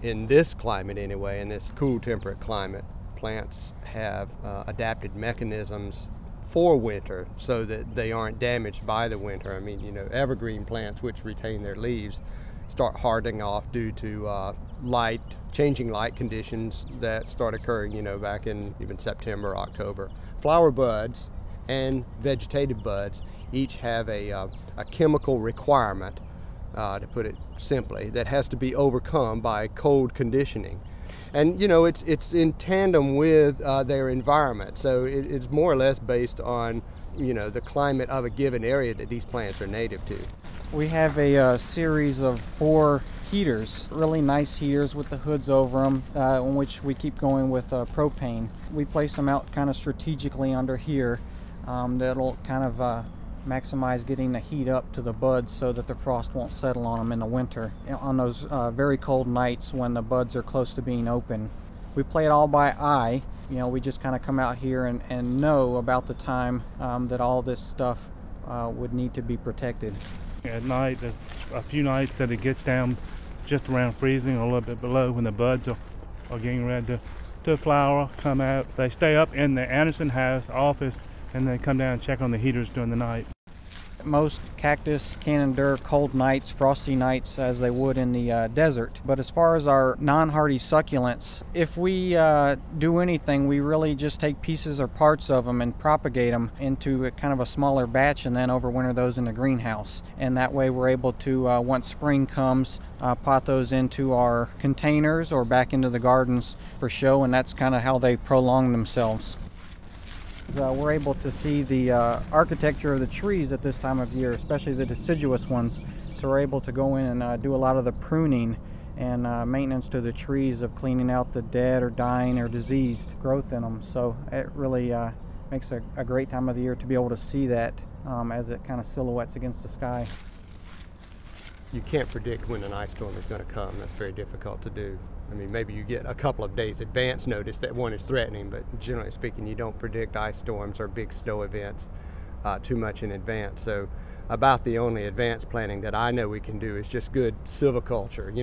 In this climate anyway, in this cool temperate climate, plants have adapted mechanisms for winter so that they aren't damaged by the winter. I mean, evergreen plants which retain their leaves start hardening off due to changing light conditions that start occurring, back in even September, October. Flower buds and vegetative buds each have a chemical requirement, to put it simply, that has to be overcome by cold conditioning. And it's in tandem with their environment, so it's more or less based on the climate of a given area that these plants are native to. We have a series of 4 heaters, really nice heaters with the hoods over them, in which we keep going with propane. We place them out kind of strategically under here. That'll kind of maximize getting the heat up to the buds so that the frost won't settle on them in the winter on those very cold nights when the buds are close to being open. We play it all by eye. We just kind of come out here and know about the time that all this stuff would need to be protected. At night, there's a few nights that it gets down just around freezing or a little bit below when the buds are getting ready to flower, come out. They stay up in the Anderson house office and they come down and check on the heaters during the night. Most cactus can endure cold nights, frosty nights, as they would in the desert. But as far as our non-hardy succulents, if we do anything, we really just take pieces or parts of them and propagate them into a kind of a smaller batch and then overwinter those in the greenhouse. And that way we're able to, once spring comes, pot those into our containers or back into the gardens for show, and that's kind of how they prolong themselves. We're able to see the architecture of the trees at this time of year, especially the deciduous ones. So we're able to go in and do a lot of the pruning and maintenance to the trees of cleaning out the dead or dying or diseased growth in them. So it really makes a great time of the year to be able to see that as it kind of silhouettes against the sky. You can't predict when an ice storm is going to come. That's very difficult to do. I mean, maybe you get a couple of days advance notice that one is threatening, but generally speaking, you don't predict ice storms or big snow events too much in advance. So about the only advanced planning that I know we can do is just good silviculture,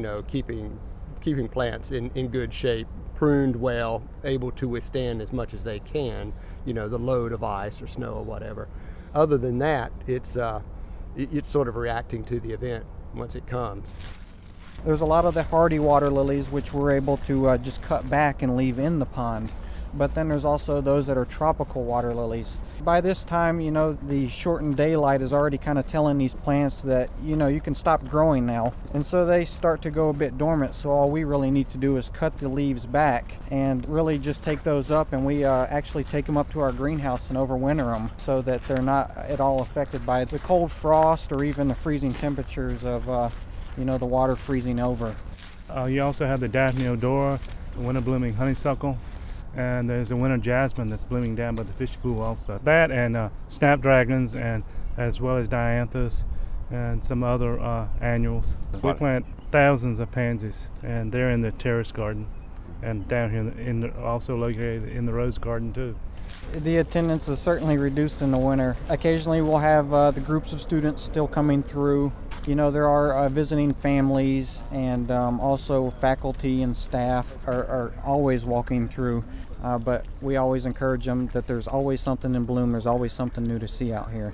keeping plants in good shape, pruned well, able to withstand as much as they can, the load of ice or snow or whatever. Other than that, it's sort of reacting to the event once it comes. There's a lot of the hardy water lilies which we're able to just cut back and leave in the pond. But then there's also those that are tropical water lilies. By this time, the shortened daylight is already kind of telling these plants that, you can stop growing now. And so they start to go a bit dormant. So all we really need to do is cut the leaves back and really just take those up, and we actually take them up to our greenhouse and overwinter them so that they're not at all affected by the cold frost or even the freezing temperatures of the water freezing over. You also have the Daphne odora, the winter blooming honeysuckle, and there's a winter jasmine that's blooming down by the fish pool also. That and snapdragons, and as well as dianthus and some other annuals. We plant thousands of pansies, and they're in the terrace garden, and down here also located in the rose garden too. The attendance is certainly reduced in the winter. Occasionally we'll have the groups of students still coming through. There are visiting families, and also faculty and staff are always walking through. But we always encourage them that there's always something in bloom, there's always something new to see out here.